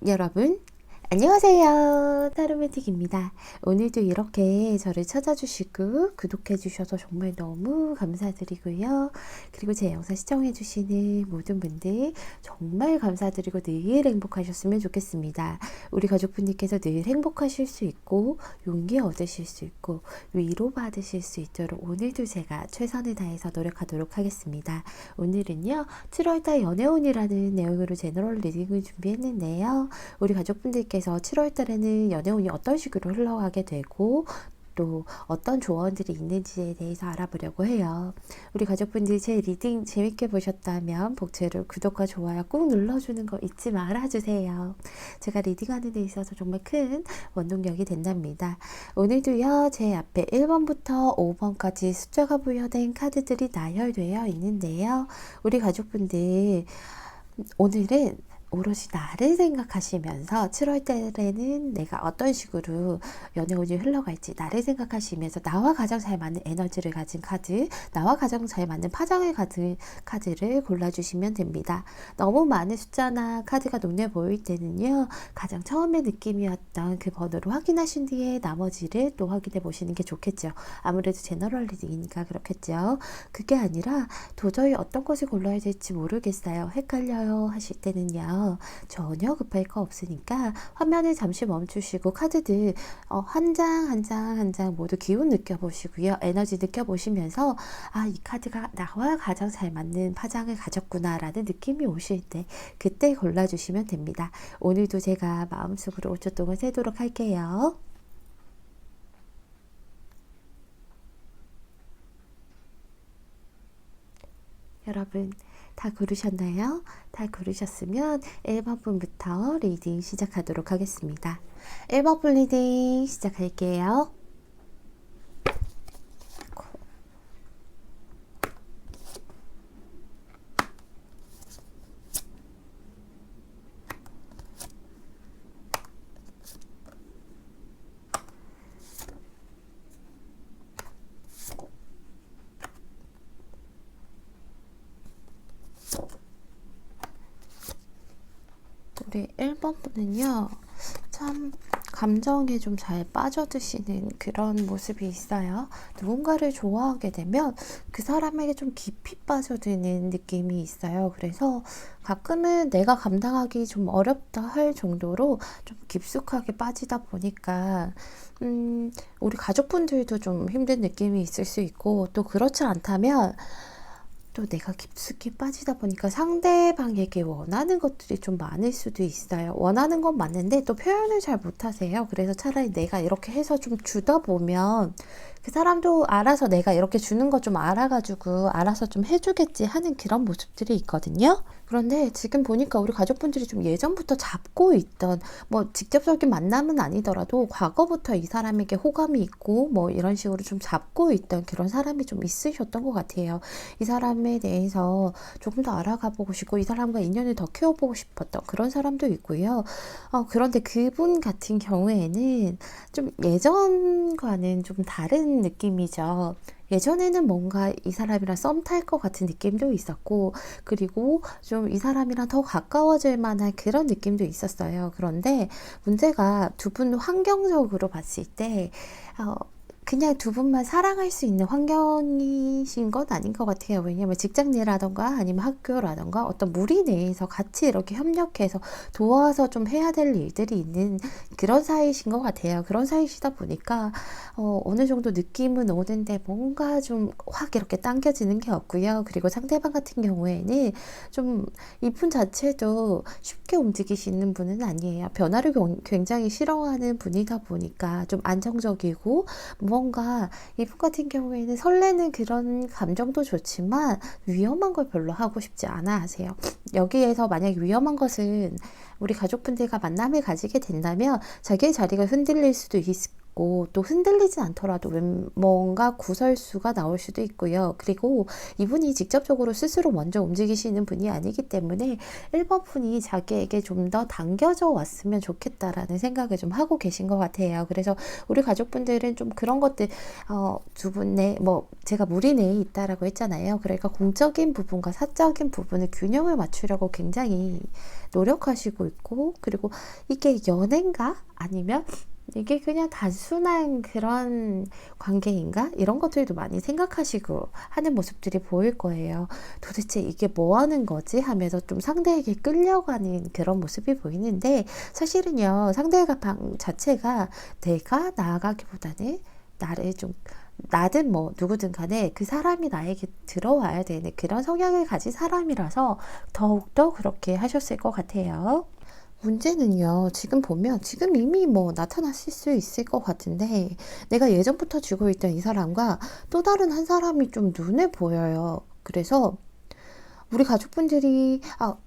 여러분 안녕하세요, 타로매틱입니다. 오늘도 이렇게 저를 찾아주시고 구독해주셔서 정말 너무 감사드리고요. 그리고 제 영상 시청해주시는 모든 분들 정말 감사드리고 늘 행복하셨으면 좋겠습니다. 우리 가족분들께서 늘 행복하실 수 있고 용기 얻으실 수 있고 위로받으실 수 있도록 오늘도 제가 최선을 다해서 노력하도록 하겠습니다. 오늘은요 7월달 연애운이라는 내용으로 제너럴 리딩을 준비했는데요. 우리 가족분들께서 7월달에는 연애운이 어떤 식으로 흘러가게 되고 또 어떤 조언들이 있는지에 대해서 알아보려고 해요. 우리 가족분들이 제 리딩 재밌게 보셨다면 복채로 구독과 좋아요 꾹 눌러주는 거 잊지 말아주세요. 제가 리딩하는 데 있어서 정말 큰 원동력이 된답니다. 오늘도요 제 앞에 1번부터 5번까지 숫자가 부여된 카드들이 나열되어 있는데요. 우리 가족분들 오늘은 오롯이 나를 생각하시면서 7월 달에는 내가 어떤 식으로 연애운이 흘러갈지 나를 생각하시면서 나와 가장 잘 맞는 에너지를 가진 카드, 나와 가장 잘 맞는 파장을 가진 카드를 골라주시면 됩니다. 너무 많은 숫자나 카드가 눈에 보일 때는요 가장 처음에 느낌이었던 그 번호를 확인하신 뒤에 나머지를 또 확인해 보시는 게 좋겠죠. 아무래도 제너럴 리딩이니까 그렇겠죠. 그게 아니라 도저히 어떤 것을 골라야 될지 모르겠어요, 헷갈려요 하실 때는요 전혀 급할 거 없으니까 화면을 잠시 멈추시고 카드들 한 장 한 장 한 장 모두 기운 느껴보시고요. 에너지 느껴보시면서 아, 이 카드가 나와 가장 잘 맞는 파장을 가졌구나 라는 느낌이 오실 때 그때 골라주시면 됩니다. 오늘도 제가 마음속으로 5초 동안 세도록 할게요. 여러분 다 고르셨나요? 다 고르셨으면 1번 분부터 리딩 시작하도록 하겠습니다. 1번 분 리딩 시작할게요. 우리 1번 분은요 참 감정에 좀 잘 빠져드시는 그런 모습이 있어요. 누군가를 좋아하게 되면 그 사람에게 좀 깊이 빠져드는 느낌이 있어요. 그래서 가끔은 내가 감당하기 좀 어렵다 할 정도로 좀 깊숙하게 빠지다 보니까 우리 가족분들도 좀 힘든 느낌이 있을 수 있고, 또 그렇지 않다면 또 내가 깊숙이 빠지다 보니까 상대방에게 원하는 것들이 좀 많을 수도 있어요. 원하는 건 맞는데 또 표현을 잘 못하세요. 그래서 차라리 내가 이렇게 해서 좀 주다 보면 그 사람도 알아서 내가 이렇게 주는 거 좀 알아가지고 알아서 좀 해주겠지 하는 그런 모습들이 있거든요. 그런데 지금 보니까 우리 가족분들이 좀 예전부터 잡고 있던, 뭐 직접적인 만남은 아니더라도 과거부터 이 사람에게 호감이 있고 뭐 이런 식으로 좀 잡고 있던 그런 사람이 좀 있으셨던 것 같아요. 이 사람에 대해서 조금 더 알아가 보고 싶고 이 사람과 인연을 더 키워보고 싶었던 그런 사람도 있고요. 그런데 그분 같은 경우에는 좀 예전과는 좀 다른 느낌이죠. 예전에는 뭔가 이 사람이랑 썸 탈 것 같은 느낌도 있었고, 그리고 좀 이 사람이랑 더 가까워질 만한 그런 느낌도 있었어요. 그런데 문제가 두 분 환경적으로 봤을 때 그냥 두 분만 사랑할 수 있는 환경이신 건 아닌 것 같아요. 왜냐면 직장 내라던가 아니면 학교라던가 어떤 무리 내에서 같이 이렇게 협력해서 도와서 좀 해야 될 일들이 있는 그런 사이신 것 같아요. 그런 사이시다 보니까 어느 정도 느낌은 오는데 뭔가 좀 확 이렇게 당겨지는 게 없고요. 그리고 상대방 같은 경우에는 좀 이분 자체도 쉽게 움직이시는 분은 아니에요. 변화를 굉장히 싫어하는 분이다 보니까 좀 안정적이고, 뭔가 이분 같은 경우에는 설레는 그런 감정도 좋지만 위험한 걸 별로 하고 싶지 않아 하세요. 여기에서 만약 위험한 것은 우리 가족분들과 만남을 가지게 된다면 자기의 자리가 흔들릴 수도 있고, 있고 또 흔들리지 않더라도 뭔가 구설수가 나올 수도 있고요. 그리고 이분이 직접적으로 스스로 먼저 움직이시는 분이 아니기 때문에 1번 분이 자기에게 좀 더 당겨져 왔으면 좋겠다라는 생각을 좀 하고 계신 것 같아요. 그래서 우리 가족분들은 좀 그런 것들 두 분의 제가 무리 내에 있다라고 했잖아요. 그러니까 공적인 부분과 사적인 부분을 균형을 맞추려고 굉장히 노력하시고 있고, 그리고 이게 연애인가? 아니면 이게 그냥 단순한 그런 관계인가? 이런 것들도 많이 생각하시고 하는 모습들이 보일 거예요. 도대체 이게 뭐 하는 거지? 하면서 좀 상대에게 끌려가는 그런 모습이 보이는데, 사실은요, 상대방 자체가 내가 나아가기보다는 나를 좀, 나든 누구든 간에 그 사람이 나에게 들어와야 되는 그런 성향을 가진 사람이라서 더욱더 그렇게 하셨을 것 같아요. 문제는요, 지금 보면, 지금 이미 나타났을 수 있을 것 같은데, 내가 예전부터 쥐고 있던 이 사람과 또 다른 한 사람이 좀 눈에 보여요. 그래서, 우리 가족분들이,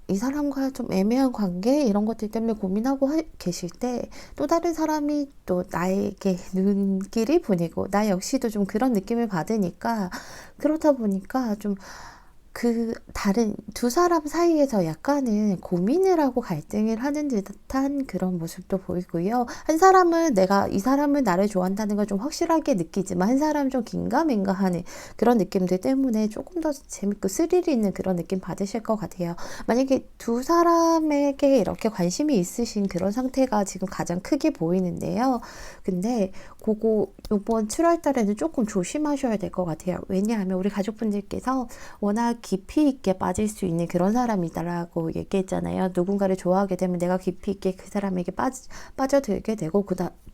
이 사람과 좀 애매한 관계, 이런 것들 때문에 고민하고 계실 때, 또 다른 사람이 또 나에게 눈길이 보내고, 나 역시도 좀 그런 느낌을 받으니까, 그렇다 보니까 좀, 그 다른 두 사람 사이에서 약간은 고민을 하고 갈등을 하는 듯한 그런 모습도 보이고요. 한 사람은 내가 이 사람은 나를 좋아한다는 걸 좀 확실하게 느끼지만 한 사람은 좀 긴가민가하는 그런 느낌들 때문에 조금 더 재밌고 스릴이 있는 그런 느낌 받으실 것 같아요. 만약에 두 사람에게 이렇게 관심이 있으신 그런 상태가 지금 가장 크게 보이는데요. 근데 이번 7월 달에는 조금 조심하셔야 될 것 같아요. 왜냐하면 우리 가족분들께서 워낙 깊이 있게 빠질 수 있는 그런 사람이다라고 얘기했잖아요. 누군가를 좋아하게 되면 내가 깊이 있게 그 사람에게 빠져들게 되고,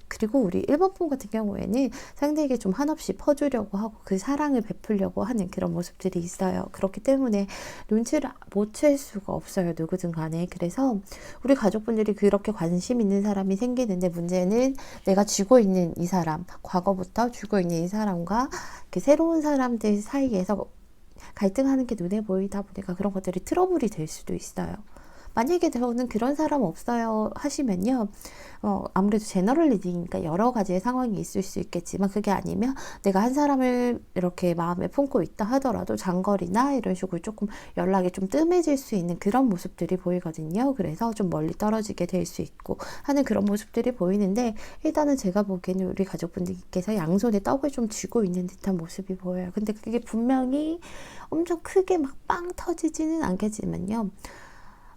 그리고 우리 1번 분 같은 경우에는 상대에게 좀 한없이 퍼주려고 하고 그 사랑을 베풀려고 하는 그런 모습들이 있어요. 그렇기 때문에 눈치를 못 챌 수가 없어요. 누구든 간에. 그래서 우리 가족분들이 그렇게 관심 있는 사람이 생기는데, 문제는 내가 쥐고 있는 이 사람, 과거부터 쥐고 있는 이 사람과 그 새로운 사람들 사이에서 갈등하는 게 눈에 보이다 보니까 그런 것들이 트러블이 될 수도 있어요. 만약에 저는 그런 사람 없어요 하시면요, 아무래도 제너럴 리딩이니까 여러 가지의 상황이 있을 수 있겠지만, 그게 아니면 내가 한 사람을 이렇게 마음에 품고 있다 하더라도 장거리나 이런 식으로 조금 연락이 좀 뜸해질 수 있는 그런 모습들이 보이거든요. 그래서 좀 멀리 떨어지게 될 수 있고 하는 그런 모습들이 보이는데, 일단은 제가 보기에는 우리 가족분들께서 양손에 떡을 좀 쥐고 있는 듯한 모습이 보여요. 근데 그게 분명히 엄청 크게 막 빵 터지지는 않겠지만요,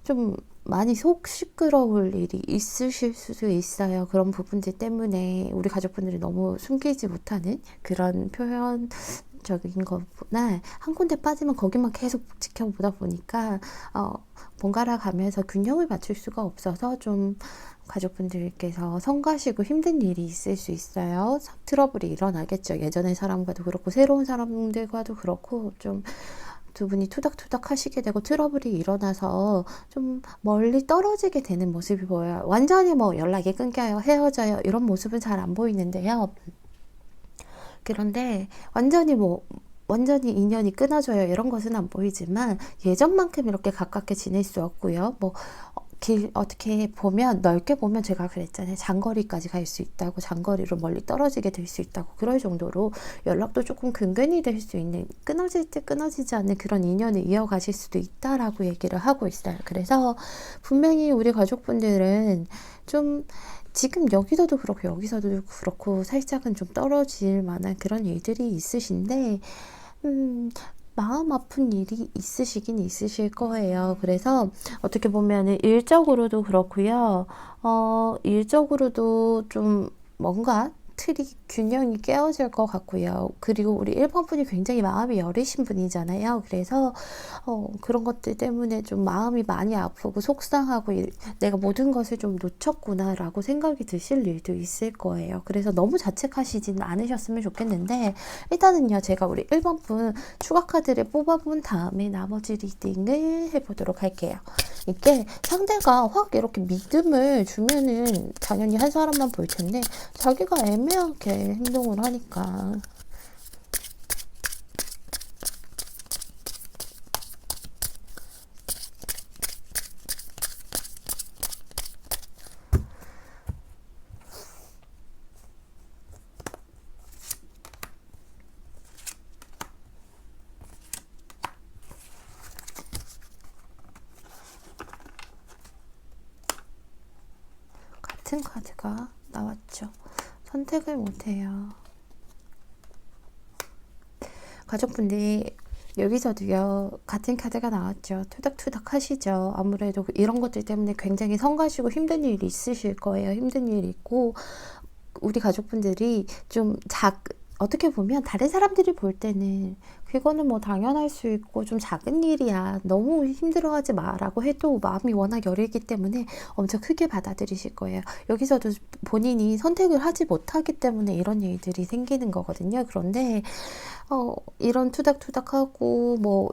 좀 많이 속 시끄러울 일이 있으실 수도 있어요. 그런 부분들 때문에 우리 가족분들이 너무 숨기지 못하는 그런 표현적인 것보다 한 군데 빠지면 거기만 계속 지켜보다 보니까 번갈아 가면서 균형을 맞출 수가 없어서 좀 가족분들께서 성가시고 힘든 일이 있을 수 있어요. 트러블이 일어나겠죠. 예전의 사람과도 그렇고 새로운 사람들과도 그렇고, 좀 두 분이 투닥투닥 하시게 되고 트러블이 일어나서 좀 멀리 떨어지게 되는 모습이 보여요. 완전히 연락이 끊겨요, 헤어져요, 이런 모습은 잘 안 보이는데요. 그런데 완전히 인연이 끊어져요, 이런 것은 안 보이지만 예전만큼 이렇게 가깝게 지낼 수 없고요. 어떻게 보면, 넓게 보면 제가 그랬잖아요. 장거리까지 갈 수 있다고, 장거리로 멀리 떨어지게 될 수 있다고, 그럴 정도로 연락도 조금 근근히 될 수 있는, 끊어질 때 끊어지지 않는 그런 인연을 이어가실 수도 있다라고 얘기를 하고 있어요. 그래서 분명히 우리 가족분들은 좀 지금 여기서도 그렇고 여기서도 그렇고 살짝은 좀 떨어질 만한 그런 일들이 있으신데, 마음 아픈 일이 있으시긴 있으실 거예요. 그래서 어떻게 보면 일적으로도 그렇고요. 일적으로도 좀 뭔가 균형이 깨어질 것 같고요. 그리고 우리 1번 분이 굉장히 마음이 여리신 분이잖아요. 그래서 그런 것들 때문에 좀 마음이 많이 아프고 속상하고, 내가 모든 것을 좀 놓쳤구나 라고 생각이 드실 일도 있을 거예요. 그래서 너무 자책하시진 않으셨으면 좋겠는데, 일단은요, 제가 우리 1번 분 추가 카드를 뽑아본 다음에 나머지 리딩을 해보도록 할게요. 이게 상대가 확 이렇게 믿음을 주면은 당연히 한 사람만 볼 텐데, 자기가 애매하게 행동을 하니까 같은 카드가 나왔죠. 선택을 못해요. 가족분들이 여기서도요, 같은 카드가 나왔죠. 투닥투닥 하시죠. 아무래도 이런 것들 때문에 굉장히 성가시고 힘든 일이 있으실 거예요. 힘든 일이 있고, 우리 가족분들이 좀 어떻게 보면 다른 사람들이 볼 때는 그거는 뭐 당연할 수 있고 좀 작은 일이야. 너무 힘들어하지 마라고 해도 마음이 워낙 여리기 때문에 엄청 크게 받아들이실 거예요. 여기서도 본인이 선택을 하지 못하기 때문에 이런 일들이 생기는 거거든요. 그런데 이런 투닥투닥하고 뭐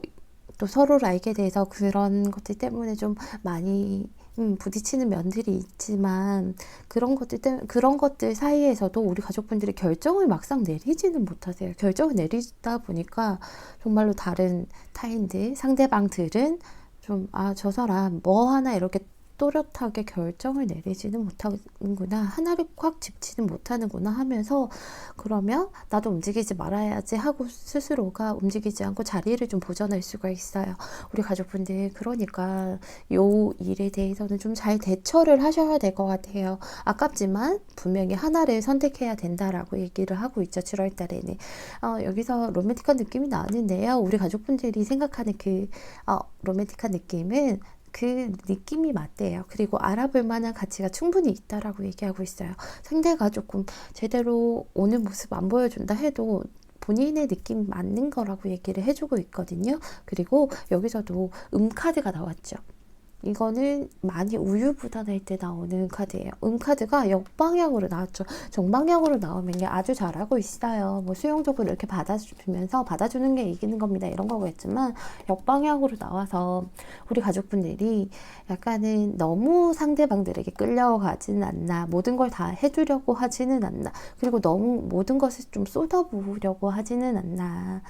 또 서로를 알게 돼서 그런 것들 때문에 좀 많이 부딪히는 면들이 있지만 그런 것들 사이에서도 우리 가족분들이 결정을 막상 내리지는 못하세요. 결정을 내리다 보니까 정말로 다른 타인들, 상대방들은 좀, 저 사람 뭐 하나 이렇게 또렷하게 결정을 내리지는 못하는구나. 하나를 꽉 짚지는 못하는구나 하면서 그러면 나도 움직이지 말아야지 하고 스스로가 움직이지 않고 자리를 좀 보존할 수가 있어요. 우리 가족분들 그러니까 요 일에 대해서는 좀 잘 대처를 하셔야 될 것 같아요. 아깝지만 분명히 하나를 선택해야 된다라고 얘기를 하고 있죠. 7월 달에는. 여기서 로맨틱한 느낌이 나는데요. 우리 가족분들이 생각하는 로맨틱한 느낌은 그 느낌이 맞대요. 그리고 알아볼 만한 가치가 충분히 있다라고 얘기하고 있어요. 상대가 조금 제대로 오는 모습 안 보여준다 해도 본인의 느낌 맞는 거라고 얘기를 해주고 있거든요. 그리고 여기서도 카드가 나왔죠. 이거는 많이 우유부단할 때 나오는 카드예요. 카드가 역방향으로 나왔죠. 정방향으로 나오면 아주 잘하고 있어요. 뭐 수용적으로 이렇게 받아주면서 받아주는 게 이기는 겁니다. 이런 거겠지만 역방향으로 나와서 우리 가족분들이 약간은 너무 상대방들에게 끌려가지는 않나. 모든 걸 다 해주려고 하지는 않나. 그리고 너무 모든 것을 좀 쏟아부으려고 하지는 않나.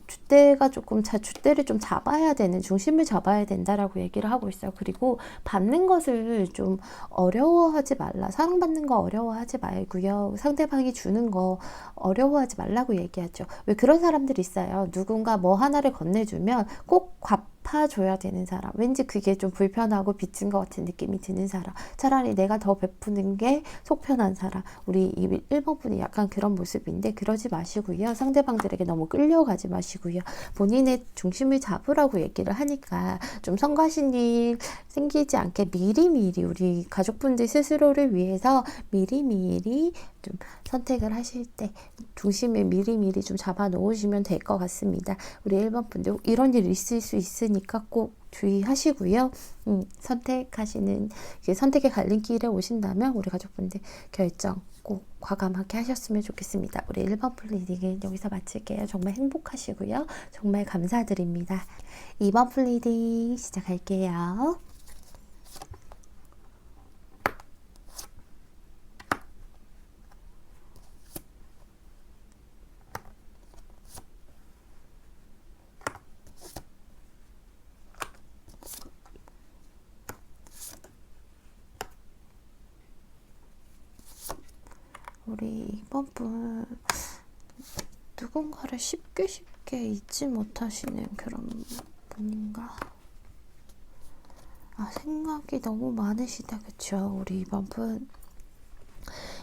줏대를 좀 잡아야 되는, 중심을 잡아야 된다라고 얘기를 하고 있어요. 그리고 받는 것을 좀 어려워하지 말라. 사랑받는 거 어려워하지 말고요. 상대방이 주는 거 어려워하지 말라고 얘기하죠. 왜 그런 사람들이 있어요. 누군가 뭐 하나를 건네주면 꼭 갚아줘야 되는 사람. 왠지 그게 좀 불편하고 빚진 것 같은 느낌이 드는 사람. 차라리 내가 더 베푸는 게 속 편한 사람. 우리 1번 분이 약간 그런 모습인데 그러지 마시고요. 상대방들에게 너무 끌려가지 마시고요. 본인의 중심을 잡으라고 얘기를 하니까 좀 성가신 일 생기지 않게 미리미리 우리 가족분들 스스로를 위해서 미리미리 좀 선택을 하실 때 중심을 미리미리 좀 잡아 놓으시면 될 것 같습니다. 우리 1번 분들 이런 일 있을 수 있으니까 꼭 주의하시고요. 선택의 갈림길에 오신다면 우리 가족분들 결정 꼭 과감하게 하셨으면 좋겠습니다. 우리 1번 플리딩은 여기서 마칠게요. 정말 행복하시고요. 정말 감사드립니다. 2번 플리딩 시작할게요. 우리 2번 분 누군가를 쉽게 잊지 못하시는 그런 분인가? 생각이 너무 많으시다. 그쵸? 우리 2번 분.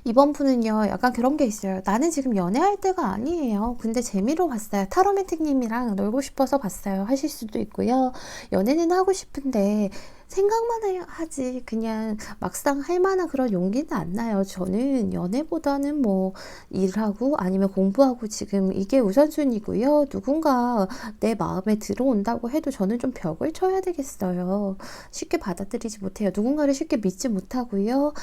2번 분은요, 약간 그런 게 있어요. 나는 지금 연애할 때가 아니에요. 근데 재미로 봤어요. 타로맨틱님이랑 놀고 싶어서 봤어요. 하실 수도 있고요. 연애는 하고 싶은데 생각만 하지 그냥 막상 할 만한 그런 용기는 안 나요. 저는 연애보다는 뭐 일하고 아니면 공부하고 지금 이게 우선순위고요. 누군가 내 마음에 들어온다고 해도 저는 좀 벽을 쳐야 되겠어요. 쉽게 받아들이지 못해요. 누군가를 쉽게 믿지 못하고요.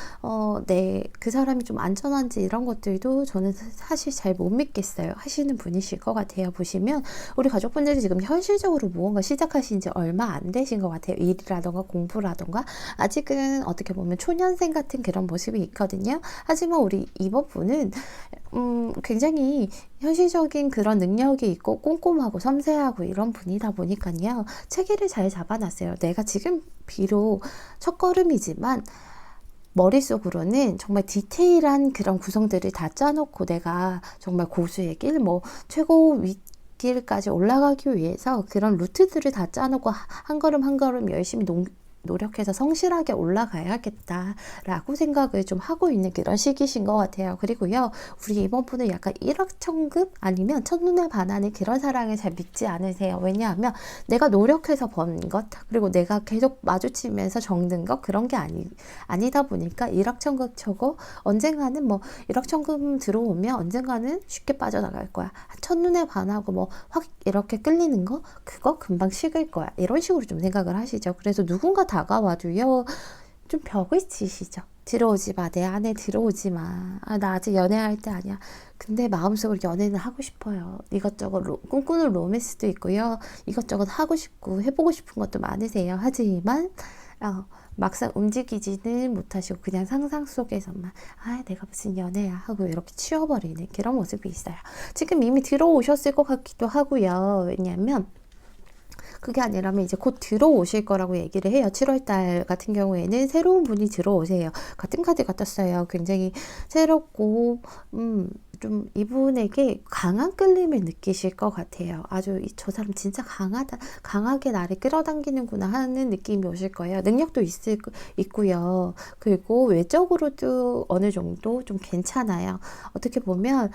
그 사람이 좀 안전한지 이런 것들도 저는 사실 잘 못 믿겠어요. 하시는 분이실 것 같아요. 보시면 우리 가족분들이 지금 현실적으로 무언가 시작하신 지 얼마 안 되신 것 같아요. 일이라던가 공부라던가 아직은 어떻게 보면 초년생 같은 그런 모습이 있거든요. 하지만 우리 2번 분은 굉장히 현실적인 그런 능력이 있고 꼼꼼하고 섬세하고 이런 분이다 보니까요. 체계를 잘 잡아놨어요. 내가 지금 비록 첫걸음이지만 머릿속으로는 정말 디테일한 그런 구성들을 다 짜놓고 내가 정말 고수의 길, 최고 윗길까지 올라가기 위해서 그런 루트들을 다 짜놓고 한 걸음 한 걸음 열심히 노력해서 성실하게 올라가야겠다라고 생각을 좀 하고 있는 그런 시기신 것 같아요. 그리고요, 우리 이번 분은 약간 일확천금 아니면 첫눈에 반하는 그런 사랑을 잘 믿지 않으세요. 왜냐하면 내가 노력해서 번 것, 그리고 내가 계속 마주치면서 적는 것, 그런 게 아니다 보니까 일확천금쳐고 언젠가는 뭐 일확천금 들어오면 언젠가는 쉽게 빠져나갈 거야. 첫눈에 반하고 뭐 확 이렇게 끌리는 거, 그거 금방 식을 거야. 이런 식으로 좀 생각을 하시죠. 그래서 누군가 다가와도요, 좀 벽을 치시죠. 들어오지 마. 내 안에 들어오지 마. 아, 나 아직 연애할 때 아니야. 근데 마음속으로 연애는 하고 싶어요. 이것저것 꿈꾸는 로맨스도 있고요. 이것저것 하고 싶고 해보고 싶은 것도 많으세요. 하지만 막상 움직이지는 못하시고 그냥 상상 속에서만 내가 무슨 연애야 하고 이렇게 치워버리는 그런 모습이 있어요. 지금 이미 들어오셨을 것 같기도 하고요. 왜냐하면 그게 아니라면 이제 곧 들어오실 거라고 얘기를 해요. 7월달 같은 경우에는 새로운 분이 들어오세요. 같은 카드가 떴어요. 굉장히 새롭고 좀 이분에게 강한 끌림을 느끼실 것 같아요. 아주 저 사람 진짜 강하게 나를 끌어당기는구나 하는 느낌이 오실 거예요. 능력도 있고요. 그리고 외적으로도 어느 정도 좀 괜찮아요. 어떻게 보면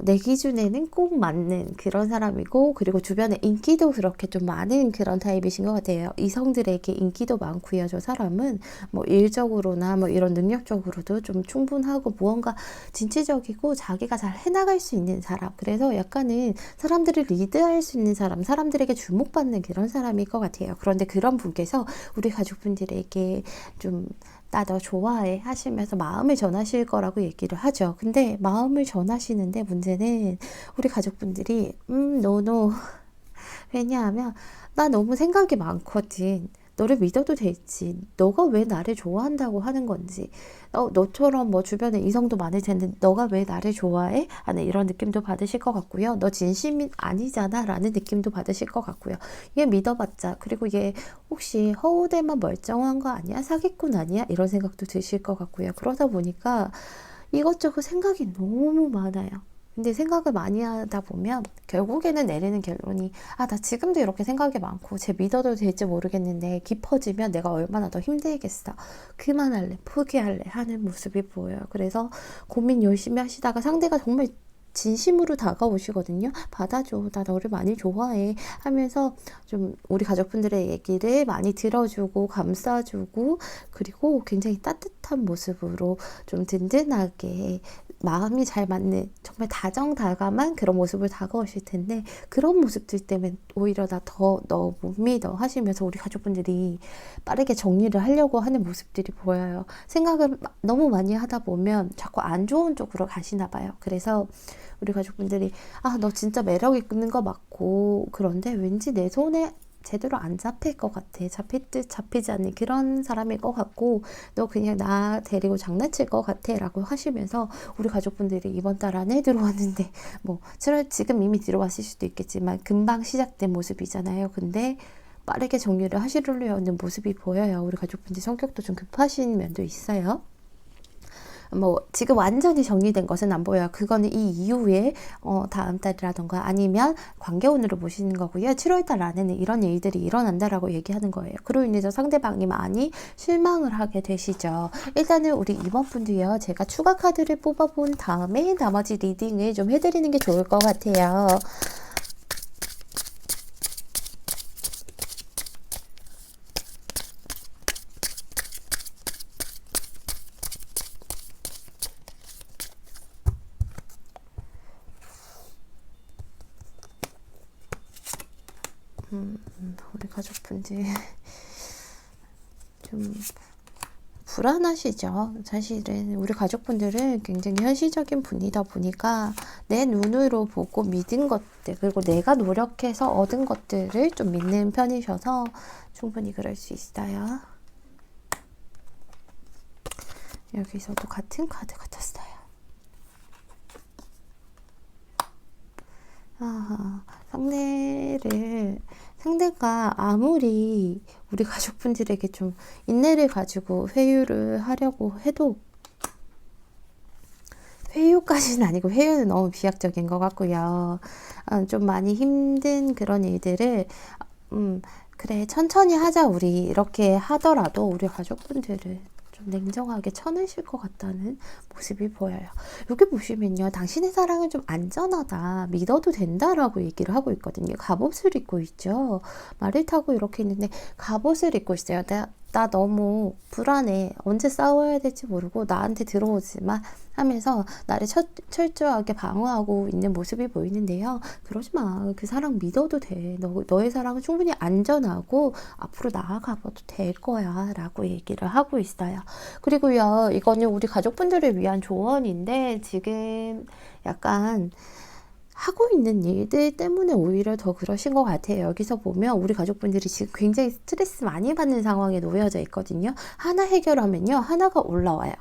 내 기준에는 꼭 맞는 그런 사람이고, 그리고 주변에 인기도 그렇게 좀 많은 그런 타입이신 것 같아요. 이성들에게 인기도 많고요. 저 사람은 뭐 일적으로나 뭐 이런 능력적으로도 좀 충분하고 무언가 진취적이고 자기가 잘 해나갈 수 있는 사람. 그래서 약간은 사람들을 리드할 수 있는 사람, 사람들에게 주목받는 그런 사람일 것 같아요. 그런데 그런 분께서 우리 가족분들에게 좀 나 너 좋아해 하시면서 마음을 전하실 거라고 얘기를 하죠. 근데 마음을 전하시는데 문제는 우리 가족분들이 노노. 왜냐하면 나 너무 생각이 많거든. 너를 믿어도 될지, 너가 왜 나를 좋아한다고 하는 건지, 너처럼 뭐 주변에 이성도 많을 텐데 너가 왜 나를 좋아해? 하는 이런 느낌도 받으실 것 같고요. 너 진심이 아니잖아 라는 느낌도 받으실 것 같고요. 얘 믿어봤자, 그리고 얘 혹시 허우대만 멀쩡한 거 아니야? 사기꾼 아니야? 이런 생각도 드실 것 같고요. 그러다 보니까 이것저것 생각이 너무 많아요. 근데 생각을 많이 하다 보면 결국에는 내리는 결론이 나 지금도 이렇게 생각이 많고 쟤 믿어도 될지 모르겠는데 깊어지면 내가 얼마나 더 힘들겠어. 그만할래, 포기할래 하는 모습이 보여요. 그래서 고민 열심히 하시다가 상대가 정말 진심으로 다가오시거든요. 받아줘. 나 너를 많이 좋아해. 하면서 좀 우리 가족분들의 얘기를 많이 들어주고 감싸주고, 그리고 굉장히 따뜻한 모습으로 좀 든든하게 마음이 잘 맞는 정말 다정다감한 그런 모습을 다가오실 텐데, 그런 모습들 때문에 오히려 나 더 너 못 믿어 하시면서 우리 가족분들이 빠르게 정리를 하려고 하는 모습들이 보여요. 생각을 너무 많이 하다 보면 자꾸 안 좋은 쪽으로 가시나 봐요. 그래서 우리 가족분들이 너 진짜 매력 있는 거 맞고, 그런데 왠지 내 손에 제대로 안 잡힐 것 같아. 잡힐 듯 잡히지 않는 그런 사람일 것 같고, 너 그냥 나 데리고 장난칠 것 같아 라고 하시면서 우리 가족분들이 이번 달 안에 들어왔는데, 뭐 7월 지금 이미 들어왔을 수도 있겠지만 금방 시작된 모습이잖아요. 근데 빠르게 정리를 하시려고 하는 모습이 보여요. 우리 가족분들 성격도 좀 급하신 면도 있어요. 뭐 지금 완전히 정리된 것은 안 보여요. 그거는 이 이후에 다음 달이라던가 아니면 관계운으로 보시는 거고요. 7월달 안에는 이런 일들이 일어난다라고 얘기하는 거예요. 그로 인해서 상대방이 많이 실망을 하게 되시죠. 일단은 우리 이번 분도요, 제가 추가 카드를 뽑아본 다음에 나머지 리딩을 좀 해드리는 게 좋을 것 같아요. 우리 가족분들 좀 불안하시죠. 사실은 우리 가족분들은 굉장히 현실적인 분이다 보니까 내 눈으로 보고 믿은 것들, 그리고 내가 노력해서 얻은 것들을 좀 믿는 편이셔서 충분히 그럴 수 있어요. 여기서도 같은 카드가 떴어요. 상대가 아무리 우리 가족분들에게 좀 인내를 가지고 회유를 하려고 해도, 회유까지는 아니고 회유는 너무 비약적인 것 같고요. 좀 많이 힘든 그런 일들을 그래, 천천히 하자, 우리. 이렇게 하더라도 우리 가족분들은 좀 냉정하게 쳐내실 것 같다는 모습이 보여요. 여기 보시면요. 당신의 사랑은 좀 안전하다. 믿어도 된다라고 얘기를 하고 있거든요. 갑옷을 입고 있죠. 말을 타고 이렇게 있는데 갑옷을 입고 있어요. 나 너무 불안해. 언제 싸워야 될지 모르고 나한테 들어오지마 하면서 나를 철저하게 방어하고 있는 모습이 보이는데요. 그러지 마. 그 사랑 믿어도 돼. 너의 사랑은 충분히 안전하고 앞으로 나아가봐도 될 거야 라고 얘기를 하고 있어요. 그리고요, 이거는 우리 가족분들을 위한 조언인데 지금 약간 하고 있는 일들 때문에 오히려 더 그러신 것 같아요. 여기서 보면 우리 가족분들이 지금 굉장히 스트레스 많이 받는 상황에 놓여져 있거든요. 하나 해결하면요, 하나가 올라와요.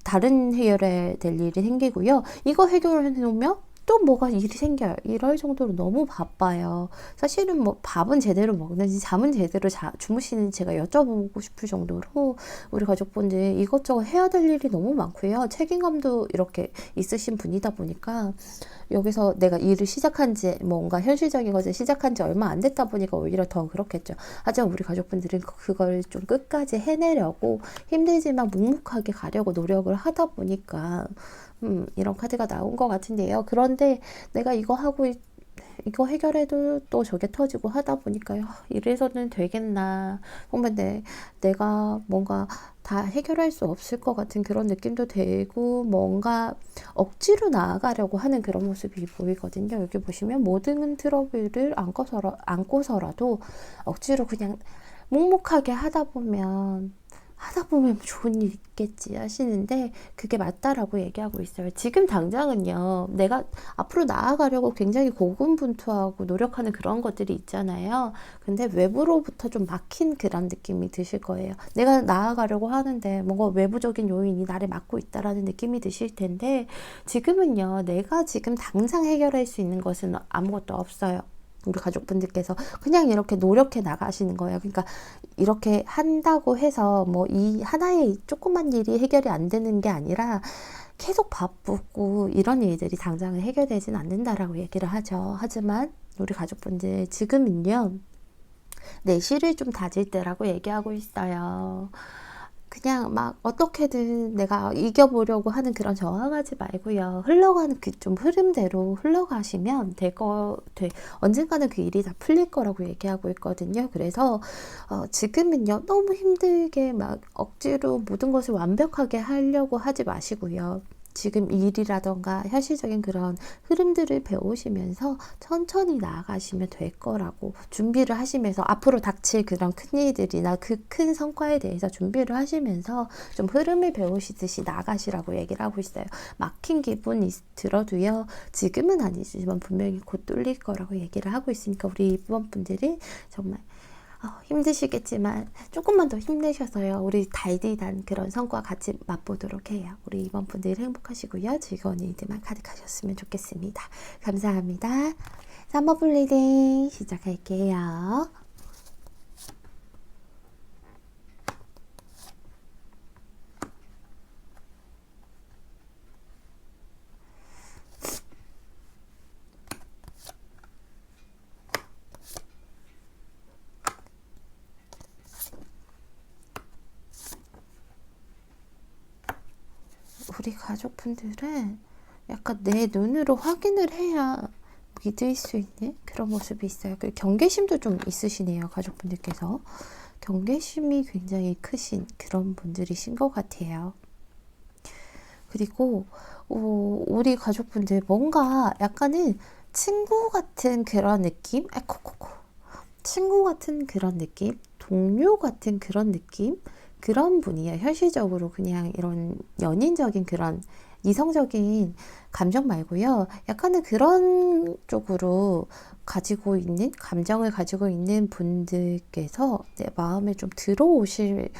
다른 해결해야 될 일이 생기고요. 이거 해결해 놓으면 또 뭐가 일이 생겨요. 이럴 정도로 너무 바빠요. 사실은 뭐 밥은 제대로 먹는지 잠은 제대로 주무시는지 제가 여쭤보고 싶을 정도로 우리 가족분들 이것저것 해야 될 일이 너무 많고요. 책임감도 이렇게 있으신 분이다 보니까 여기서 내가 일을 시작한 지 뭔가 현실적인 것을 시작한 지 얼마 안 됐다 보니까 오히려 더 그렇겠죠. 하지만 우리 가족분들은 그걸 좀 끝까지 해내려고 힘들지만 묵묵하게 가려고 노력을 하다 보니까 이런 카드가 나온 것 같은데요. 그런데 내가 이거 하고 이거 해결해도 또 저게 터지고 하다 보니까요. 이래서는 되겠나. 정말 내가 뭔가 다 해결할 수 없을 것 같은 그런 느낌도 들고 뭔가 억지로 나아가려고 하는 그런 모습이 보이거든요. 여기 보시면 모든 트러블을 안고서라도 억지로 그냥 묵묵하게 하다 보면 좋은 일 있겠지 하시는데 그게 맞다라고 얘기하고 있어요. 지금 당장은요, 내가 앞으로 나아가려고 굉장히 고군분투하고 노력하는 그런 것들이 있잖아요. 근데 외부로부터 좀 막힌 그런 느낌이 드실 거예요. 내가 나아가려고 하는데 뭔가 외부적인 요인이 나를 막고 있다라는 느낌이 드실 텐데 지금은요, 내가 지금 당장 해결할 수 있는 것은 아무것도 없어요. 우리 가족분들께서 그냥 이렇게 노력해 나가시는 거예요. 그러니까 이렇게 한다고 해서 뭐 이 하나의 조그만 일이 해결이 안 되는 게 아니라 계속 바쁘고 이런 일들이 당장은 해결되진 않는다라고 얘기를 하죠. 하지만 우리 가족분들 지금은요, 내실을 좀 다질 때라고 얘기하고 있어요. 그냥 막 어떻게든 내가 이겨보려고 하는 그런 저항하지 말고요. 흘러가는 그 좀 흐름대로 흘러가시면 언젠가는 그 일이 다 풀릴 거라고 얘기하고 있거든요. 그래서 지금은요, 너무 힘들게 막 억지로 모든 것을 완벽하게 하려고 하지 마시고요. 지금 일이라던가 현실적인 그런 흐름들을 배우시면서 천천히 나아가시면 될 거라고 준비를 하시면서 앞으로 닥칠 그런 큰 일들이나 그 큰 성과에 대해서 준비를 하시면서 좀 흐름을 배우시듯이 나가시라고 얘기를 하고 있어요. 막힌 기분이 들어도요, 지금은 아니지만 분명히 곧 뚫릴 거라고 얘기를 하고 있으니까 우리 이번 분들이 정말 힘드시겠지만 조금만 더 힘내셔서요, 우리 달디단 그런 성과 같이 맛보도록 해요. 우리 이번 분들 행복하시고요, 즐거운 일들만 가득하셨으면 좋겠습니다. 감사합니다. 3번 리딩 시작할게요. 우리 가족분들은 약간 내 눈으로 확인을 해야 믿을 수 있는 그런 모습이 있어요. 그리고 경계심도 좀 있으시네요. 가족분들께서. 경계심이 굉장히 크신 그런 분들이신 것 같아요. 그리고 우리 가족분들 뭔가 약간은 친구 같은 그런 느낌? 친구 같은 그런 느낌? 동료 같은 그런 느낌? 그런 분이에요. 현실적으로 그냥 이런 연인적인 그런 이성적인 감정 말고요. 약간은 그런 쪽으로 감정을 가지고 있는 분들께서 내 마음에 좀 들어오실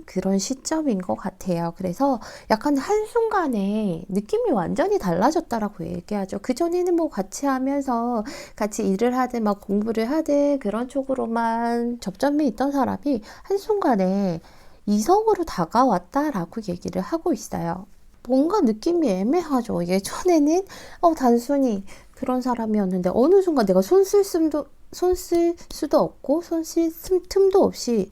그런 시점인 것 같아요. 그래서 약간 한순간에 느낌이 완전히 달라졌다라고 얘기하죠. 그전에는 뭐 같이 하면서 같이 일을 하든 막 공부를 하든 그런 쪽으로만 접점이 있던 사람이 한순간에 이성으로 다가왔다라고 얘기를 하고 있어요. 뭔가 느낌이 애매하죠. 예전에는 단순히 그런 사람이었는데 어느 순간 내가 손 쓸 수도 없고 손 쓸 틈도 없이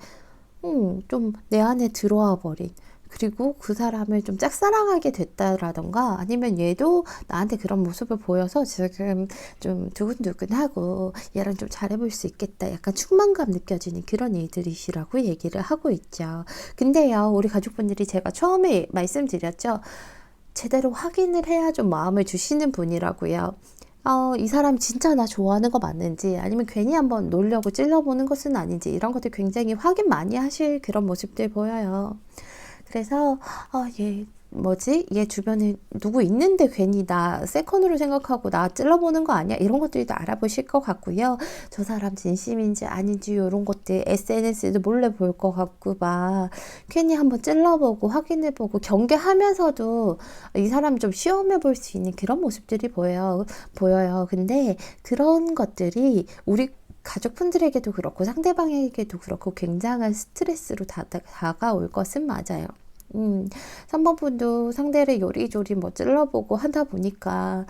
좀 내 안에 들어와 버린, 그리고 그 사람을 좀 짝사랑하게 됐다라던가, 아니면 얘도 나한테 그런 모습을 보여서 지금 좀 두근두근하고 얘랑 좀 잘해볼 수 있겠다, 약간 충만감 느껴지는 그런 일들이시라고 얘기를 하고 있죠. 근데요, 우리 가족분들이 제가 처음에 말씀드렸죠. 제대로 확인을 해야 좀 마음을 주시는 분이라고요. 이 사람 진짜 나 좋아하는 거 맞는지, 아니면 괜히 한번 놀려고 찔러보는 것은 아닌지, 이런 것들 굉장히 확인 많이 하실 그런 모습들 보여요. 그래서 얘 뭐지? 얘 주변에 누구 있는데 괜히 나 세컨으로 생각하고 나 찔러보는 거 아니야? 이런 것들도 알아보실 것 같고요. 저 사람 진심인지 아닌지 이런 것들 SNS도 몰래 볼 것 같고 막 괜히 한번 찔러보고 확인해보고 경계하면서도 이 사람 좀 시험해 볼 수 있는 그런 모습들이 보여요. 근데 그런 것들이 우리 가족분들에게도 그렇고 상대방에게도 그렇고 굉장한 스트레스로 다가올 것은 맞아요. 3번 분도 상대를 요리조리 뭐 찔러보고 하다 보니까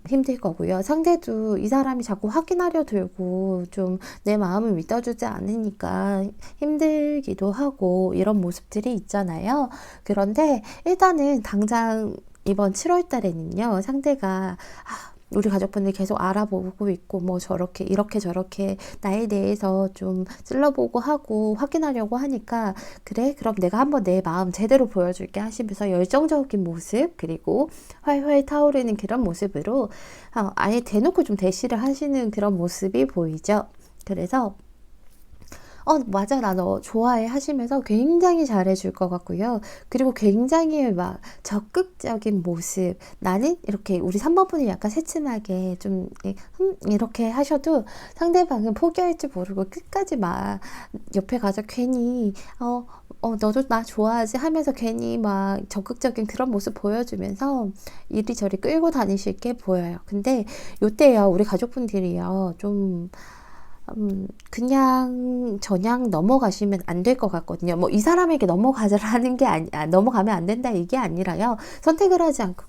힘들 거고요. 상대도 이 사람이 자꾸 확인하려 들고 좀 내 마음을 믿어주지 않으니까 힘들기도 하고 이런 모습들이 있잖아요. 그런데 일단은 당장 이번 7월 달에는요, 상대가 우리 가족분들 계속 알아보고 있고 뭐 저렇게 이렇게 저렇게 나에 대해서 좀 찔러보고 하고 확인하려고 하니까, 그래 그럼 내가 한번 내 마음 제대로 보여줄게 하시면서 열정적인 모습, 그리고 활활 타오르는 그런 모습으로 아예 대놓고 좀 대시를 하시는 그런 모습이 보이죠. 그래서 맞아, 나 너 좋아해 하시면서 굉장히 잘해줄 것 같고요. 그리고 굉장히 막 적극적인 모습. 나는 이렇게 우리 3번 분이 약간 새침하게 좀 이렇게 하셔도 상대방은 포기할 줄 모르고 끝까지 막 옆에 가서 괜히 너도 나 좋아하지 하면서 괜히 막 적극적인 그런 모습 보여주면서 이리저리 끌고 다니실 게 보여요. 근데 요때요, 우리 가족분들이요, 좀 그냥 넘어가시면 안 될 것 같거든요. 뭐 이 사람에게 넘어가자라는 게 넘어가면 안 된다 이게 아니라요. 선택을 하지 않고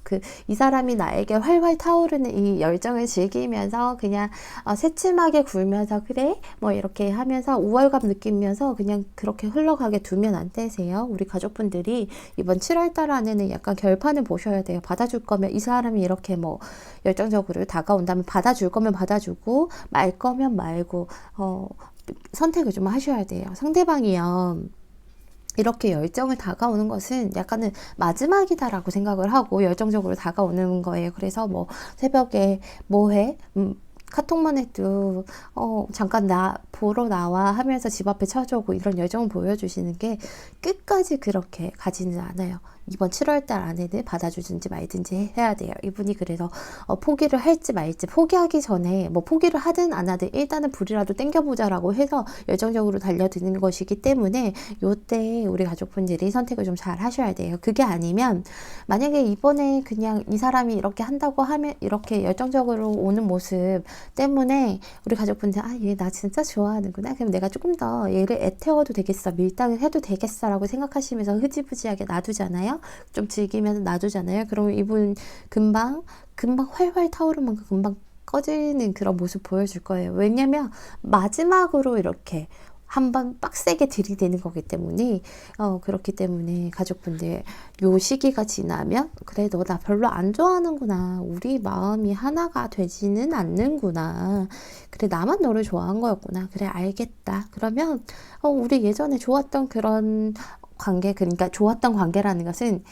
이 사람이 나에게 활활 타오르는 이 열정을 즐기면서 그냥 새침하게 굴면서 그래? 뭐 이렇게 하면서 우월감 느끼면서 그냥 그렇게 흘러가게 두면 안 되세요. 우리 가족분들이 이번 7월 달 안에는 약간 결판을 보셔야 돼요. 받아줄 거면 이 사람이 이렇게 뭐 열정적으로 다가온다면 받아줄 거면 받아주고 말 거면 말고 선택을 좀 하셔야 돼요. 상대방이요, 이렇게 열정을 다가오는 것은 약간은 마지막이다라고 생각을 하고 열정적으로 다가오는 거예요. 그래서 뭐 새벽에 뭐해? 카톡만 해도 잠깐 나 보러 나와 하면서 집 앞에 찾아오고 이런 열정을 보여주시는 게 끝까지 그렇게 가지는 않아요. 이번 7월 달 안에는 받아주든지 말든지 해야 돼요. 이분이 그래서 포기를 할지 말지, 포기하기 전에 뭐 포기를 하든 안 하든 일단은 불이라도 땡겨보자라고 해서 열정적으로 달려드는 것이기 때문에 요때 우리 가족분들이 선택을 좀 잘 하셔야 돼요. 그게 아니면 만약에 이번에 그냥 이 사람이 이렇게 한다고 하면 이렇게 열정적으로 오는 모습 때문에 우리 가족분들 얘 나 진짜 좋아하는구나, 그럼 내가 조금 더 얘를 애태워도 되겠어, 밀당을 해도 되겠어 라고 생각하시면서 흐지부지하게 놔두잖아요. 좀 즐기면서 놔두잖아요. 그러면 이분 금방 활활 타오르는 만큼 금방 꺼지는 그런 모습 보여줄 거예요. 왜냐면 마지막으로 이렇게 한번 빡세게 들이대는 거기 때문에 그렇기 때문에 가족분들, 요 시기가 지나면 그래 너 나 별로 안 좋아하는구나, 우리 마음이 하나가 되지는 않는구나, 그래 나만 너를 좋아한 거였구나, 그래 알겠다, 그러면 우리 예전에 좋았던 그런 관계, 그러니까 좋았던 관계라는 것은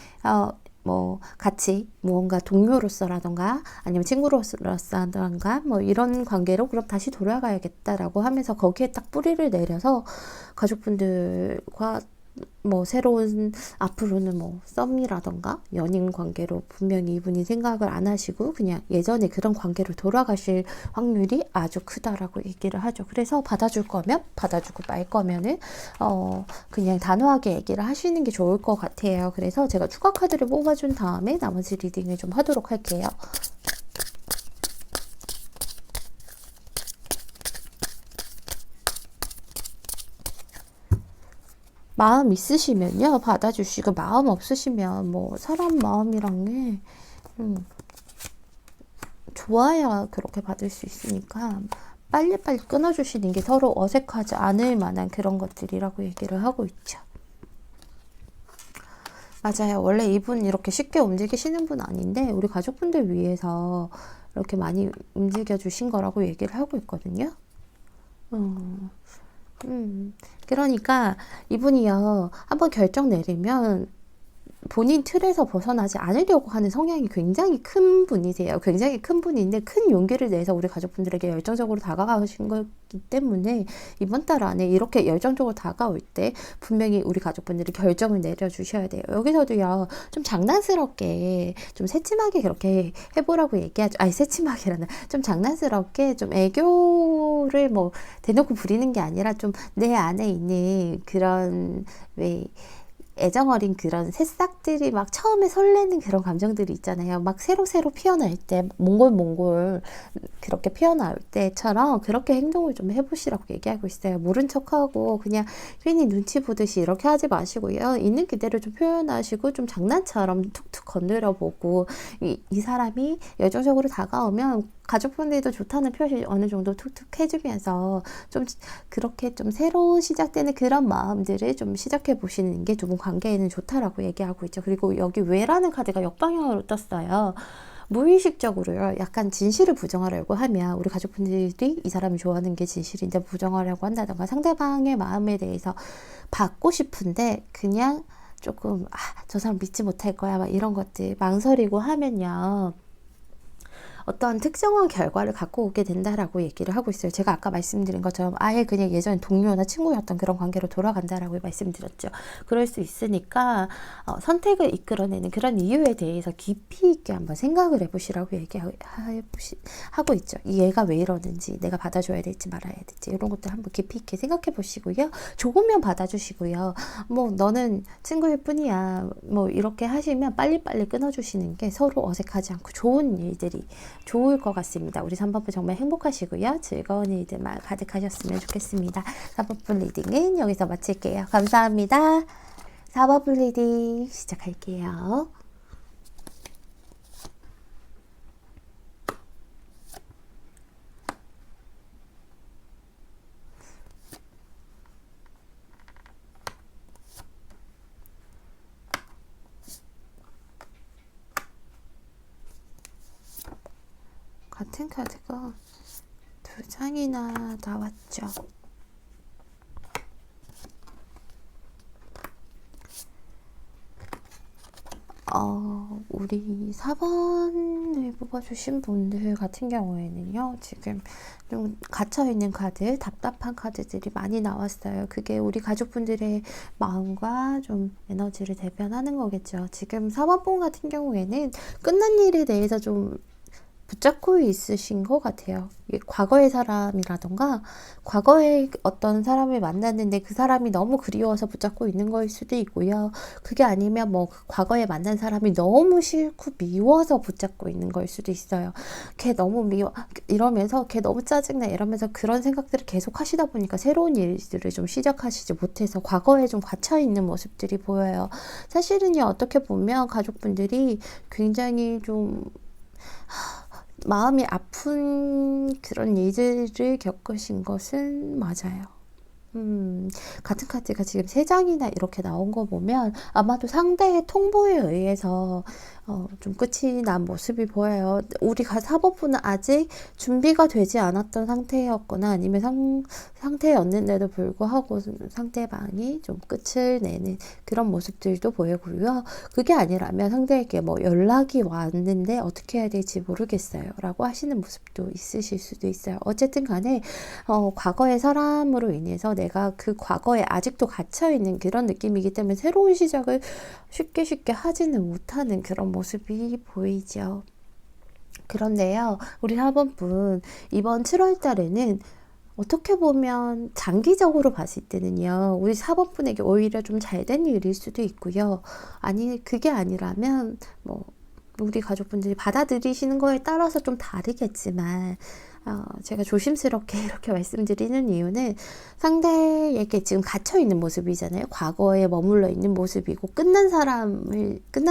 뭐 같이 무언가 동료로서라던가 아니면 친구로서라던가 뭐 이런 관계로 그럼 다시 돌아가야겠다라고 하면서 거기에 딱 뿌리를 내려서 가족분들과 뭐 새로운 앞으로는 뭐 썸이라던가 연인 관계로 분명히 이분이 생각을 안 하시고 그냥 예전에 그런 관계로 돌아가실 확률이 아주 크다라고 얘기를 하죠. 그래서 받아줄 거면 받아주고 말 거면은 그냥 단호하게 얘기를 하시는 게 좋을 것 같아요. 그래서 제가 추가 카드를 뽑아준 다음에 나머지 리딩을 좀 하도록 할게요. 마음 있으시면요, 받아주시고, 마음 없으시면 뭐 사람 마음이란 게 좋아야 그렇게 받을 수 있으니까 빨리빨리 끊어주시는 게 서로 어색하지 않을 만한 그런 것들이라고 얘기를 하고 있죠. 맞아요. 원래 이분 이렇게 쉽게 움직이시는 분 아닌데 우리 가족분들 위해서 이렇게 많이 움직여 주신 거라고 얘기를 하고 있거든요. 그러니까 이분이요, 한번 결정 내리면 본인 틀에서 벗어나지 않으려고 하는 성향이 굉장히 큰 분이세요. 굉장히 큰 분인데 큰 용기를 내서 우리 가족분들에게 열정적으로 다가가신 거기 때문에 이번 달 안에 이렇게 열정적으로 다가올 때 분명히 우리 가족분들이 결정을 내려주셔야 돼요. 여기서도요, 좀 장난스럽게 좀 새침하게 그렇게 해보라고 얘기하죠. 아니, 새침하게라는 좀 장난스럽게 좀 애교를 뭐 대놓고 부리는 게 아니라 좀 내 안에 있는 그런 왜 애정어린 그런 새싹들이 막 처음에 설레는 그런 감정들이 있잖아요. 막 새로 피어날 때, 몽골 그렇게 피어나올 때처럼 그렇게 행동을 좀 해보시라고 얘기하고 있어요. 모른 척하고 그냥 괜히 눈치 보듯이 이렇게 하지 마시고요. 있는 그대로 좀 표현하시고 좀 장난처럼 툭툭 건드려 보고 이 사람이 열정적으로 다가오면 가족분들도 좋다는 표시 어느 정도 툭툭 해주면서 좀 그렇게 좀 새로 시작되는 그런 마음들을 좀 시작해 보시는 게 두 분 관계에는 좋다라고 얘기하고 있죠. 그리고 여기 왜라는 카드가 역방향으로 떴어요. 무의식적으로요, 약간 진실을 부정하려고 하면 우리 가족분들이 이 사람이 좋아하는 게 진실인데 부정하려고 한다던가 상대방의 마음에 대해서 받고 싶은데 그냥 조금 저 사람 믿지 못할 거야 막 이런 것들 망설이고 하면요, 어떤 특정한 결과를 갖고 오게 된다라고 얘기를 하고 있어요. 제가 아까 말씀드린 것처럼 아예 그냥 예전 동료나 친구였던 그런 관계로 돌아간다라고 말씀드렸죠. 그럴 수 있으니까 선택을 이끌어내는 그런 이유에 대해서 깊이 있게 한번 생각을 해보시라고 하고 있죠. 얘가 왜 이러는지, 내가 받아줘야 될지 말아야 될지 이런 것들 한번 깊이 있게 생각해 보시고요. 좋으면 받아주시고요. 뭐 너는 친구일 뿐이야 뭐 이렇게 하시면 빨리빨리 끊어주시는 게 서로 어색하지 않고 좋은 일들이 좋을 것 같습니다. 우리 3번분 정말 행복하시고요. 즐거운 일들만 가득하셨으면 좋겠습니다. 3번분 리딩은 여기서 마칠게요. 감사합니다. 4번분 리딩 시작할게요. 같은 카드가 두 장이나 나왔죠. 우리 4번을 뽑아주신 분들 같은 경우에는요, 지금 좀 갇혀있는 카드, 답답한 카드들이 많이 나왔어요. 그게 우리 가족분들의 마음과 좀 에너지를 대변하는 거겠죠. 지금 4번분 같은 경우에는 끝난 일에 대해서 좀 붙잡고 있으신 것 같아요. 과거의 사람이라던가 과거에 어떤 사람을 만났는데 그 사람이 너무 그리워서 붙잡고 있는 거일 수도 있고요. 그게 아니면 뭐 과거에 만난 사람이 너무 싫고 미워서 붙잡고 있는 거일 수도 있어요. 걔 너무 미워 이러면서 걔 너무 짜증나 이러면서 그런 생각들을 계속 하시다 보니까 새로운 일들을 좀 시작하시지 못해서 과거에 좀 갇혀있는 모습들이 보여요. 사실은요, 어떻게 보면 가족분들이 굉장히 좀 마음이 아픈 그런 일들을 겪으신 것은 맞아요. 같은 카드가 지금 3장이나 이렇게 나온 거 보면 아마도 상대의 통보에 의해서 좀 끝이 난 모습이 보여요. 우리가 사법부는 아직 준비가 되지 않았던 상태였거나 아니면 상태였는데도 불구하고 상대방이 좀 끝을 내는 그런 모습들도 보이고요. 그게 아니라면 상대에게 뭐 연락이 왔는데 어떻게 해야 될지 모르겠어요 라고 하시는 모습도 있으실 수도 있어요. 어쨌든 간에 과거의 사람으로 인해서 내가 그 과거에 아직도 갇혀있는 그런 느낌이기 때문에 새로운 시작을 쉽게 하지는 못하는 그런 모습이 보이죠. 그런데요, 우리 4번분 이번 7월 달에는 어떻게 보면 장기적으로 봤을 때는요, 우리 4번분에게 오히려 좀 잘된 일일 수도 있고요. 아니, 그게 아니라면 뭐 우리 가족분들이 받아들이시는 거에 따라서 좀 다르겠지만 제가 조심스럽게 이렇게 말씀드리는 이유는 상대에게 지금 갇혀있는 모습이잖아요. 과거에 머물러 있는 모습이고 끝난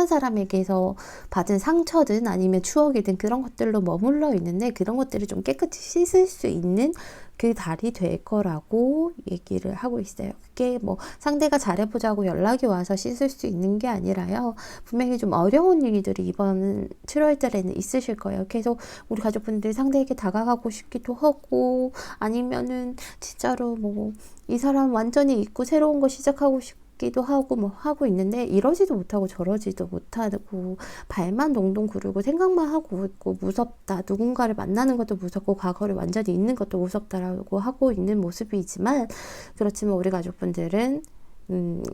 사람에게서 받은 상처든 아니면 추억이든 그런 것들로 머물러 있는데 그런 것들을 좀 깨끗이 씻을 수 있는 그 달이 될 거라고 얘기를 하고 있어요. 그게 뭐 상대가 잘해보자고 연락이 와서 씻을 수 있는 게 아니라요. 분명히 좀 어려운 일들이 이번 7월 달에는 있으실 거예요. 계속 우리 가족분들이 상대에게 다가가고 싶기도 하고 아니면은 진짜로 뭐 이 사람 완전히 잊고 새로운 거 시작하고 싶기도 하고 뭐 하고 있는데 이러지도 못하고 저러지도 못하고 발만 동동 구르고 생각만 하고 있고 무섭다. 누군가를 만나는 것도 무섭고 과거를 완전히 잊는 것도 무섭다라고 하고 있는 모습이지만 그렇지만 우리 가족분들은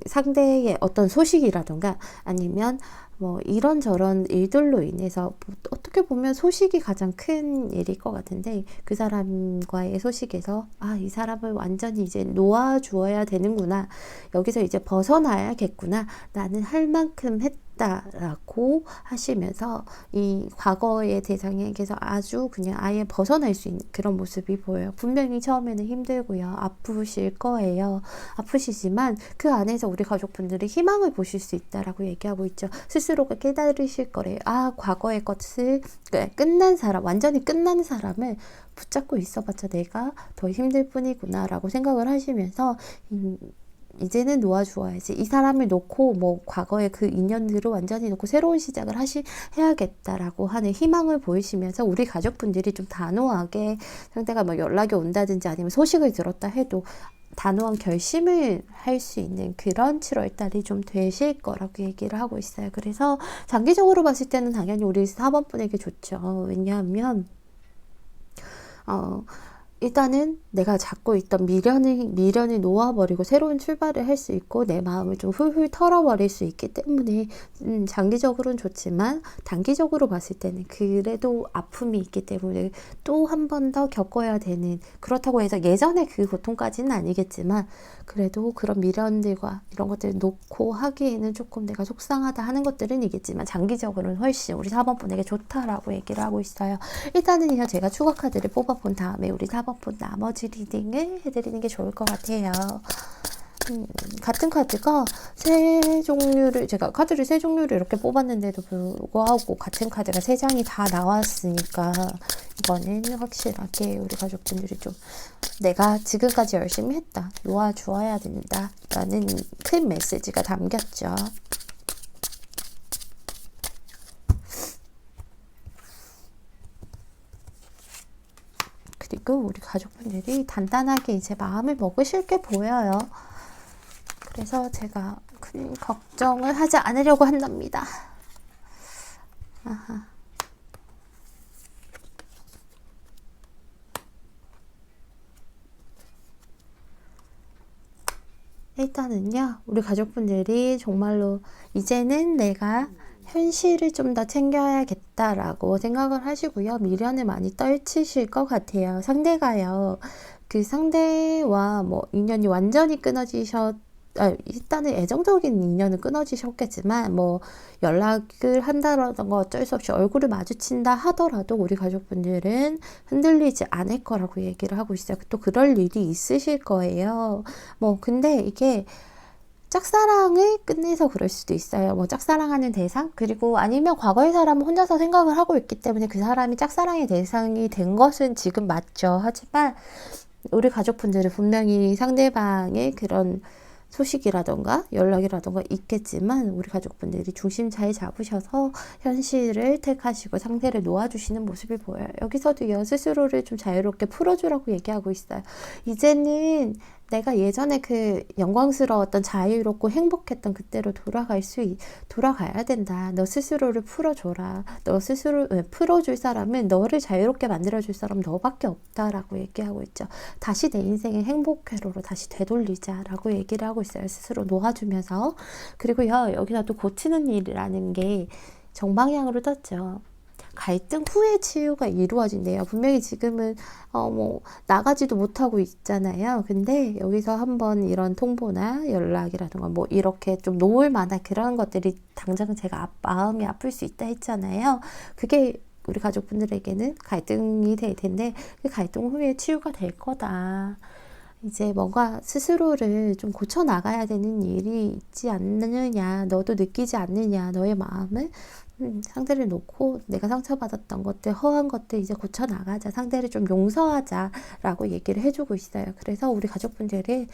상대의 어떤 소식이라던가 아니면 뭐 이런저런 일들로 인해서 어떻게 보면 소식이 가장 큰 일일 것 같은데 그 사람과의 소식에서 이 사람을 완전히 이제 놓아주어야 되는구나. 여기서 이제 벗어나야겠구나. 나는 할 만큼 했다라고 하시면서 이 과거의 대상에게서 아주 그냥 아예 벗어날 수 있는 그런 모습이 보여요. 분명히 처음에는 힘들고요. 아프실 거예요. 아프시지만 그 안에서 우리 가족분들이 희망을 보실 수 있다라고 얘기하고 있죠. 스스로가 깨달으실 거래요. 과거의 것을 끝난 사람, 완전히 끝난 사람을 붙잡고 있어봤자 내가 더 힘들 뿐이구나 라고 생각을 하시면서 이제는 놓아주어야지. 이 사람을 놓고 뭐 과거의 그 인연들을 완전히 놓고 새로운 시작을 해야겠다라고 하는 희망을 보이시면서 우리 가족분들이 좀 단호하게 상대가 뭐 연락이 온다든지 아니면 소식을 들었다 해도 단호한 결심을 할 수 있는 그런 7월달이 좀 되실 거라고 얘기를 하고 있어요. 그래서 장기적으로 봤을 때는 당연히 우리 4번분에게 좋죠. 왜냐하면 일단은 내가 잡고 있던 미련을 놓아버리고 새로운 출발을 할 수 있고 내 마음을 좀 훌훌 털어버릴 수 있기 때문에 장기적으로는 좋지만 단기적으로 봤을 때는 그래도 아픔이 있기 때문에 또 한 번 더 겪어야 되는 그렇다고 해서 예전에 그 고통까지는 아니겠지만 그래도 그런 미련들과 이런 것들을 놓고 하기에는 조금 내가 속상하다 하는 것들은 이겠지만 장기적으로는 훨씬 우리 4번분에게 좋다라고 얘기를 하고 있어요. 일단은 제가 추가 카드를 뽑아본 다음에 우리 4번분 나머지 리딩을 해드리는 게 좋을 것 같아요. 같은 카드가 제가 카드를 세 종류를 이렇게 뽑았는데도 불구하고 같은 카드가 세 장이 다 나왔으니까 이거는 확실하게 우리 가족분들이 좀 내가 지금까지 열심히 했다. 놓아주어야 된다. 라는 큰 메시지가 담겼죠. 그리고 우리 가족분들이 단단하게 이제 마음을 먹으실 게 보여요. 그래서 제가 큰 걱정을 하지 않으려고 한답니다. 일단은요, 우리 가족분들이 정말로 이제는 내가 현실을 좀 더 챙겨야겠다라고 생각을 하시고요. 미련을 많이 떨치실 것 같아요. 상대가요. 그 상대와 뭐 인연이 완전히 일단은 애정적인 인연은 끊어지셨겠지만 뭐 연락을 한다던가 어쩔 수 없이 얼굴을 마주친다 하더라도 우리 가족분들은 흔들리지 않을 거라고 얘기를 하고 있어요. 또 그럴 일이 있으실 거예요. 뭐 근데 이게 짝사랑을 끝내서 그럴 수도 있어요. 뭐 짝사랑하는 대상 그리고 아니면 과거의 사람은 혼자서 생각을 하고 있기 때문에 그 사람이 짝사랑의 대상이 된 것은 지금 맞죠. 하지만 우리 가족분들은 분명히 상대방의 그런 소식이라던가 연락이라던가 있겠지만 우리 가족분들이 중심 잘 잡으셔서 현실을 택하시고 상대를 놓아주시는 모습이 보여요. 여기서도요 스스로를 좀 자유롭게 풀어주라고 얘기하고 있어요. 이제는 내가 예전에 그 영광스러웠던 자유롭고 행복했던 그때로 돌아가야 된다. 너 스스로를 풀어줘라. 너 스스로 풀어줄 사람은 너를 자유롭게 만들어줄 사람 너밖에 없다라고 얘기하고 있죠. 다시 내 인생의 행복회로로 다시 되돌리자라고 얘기를 하고 있어요. 스스로 놓아주면서. 그리고요 여기서 또 고치는 일이라는 게 정방향으로 떴죠. 갈등 후에 치유가 이루어진대요. 분명히 지금은 뭐 나가지도 못하고 있잖아요. 근데 여기서 한번 이런 통보나 연락이라든가 뭐 이렇게 좀 놓을 만한 그런 것들이 당장 제가 마음이 아플 수 있다 했잖아요. 그게 우리 가족분들에게는 갈등이 될 텐데 그 갈등 후에 치유가 될 거다. 이제 뭔가 스스로를 좀 고쳐 나가야 되는 일이 있지 않느냐, 너도 느끼지 않느냐, 너의 마음을 상대를 놓고 내가 상처받았던 것들, 허한 것들 이제 고쳐 나가자, 상대를 좀 용서하자 라고 얘기를 해주고 있어요. 그래서 우리 가족분들이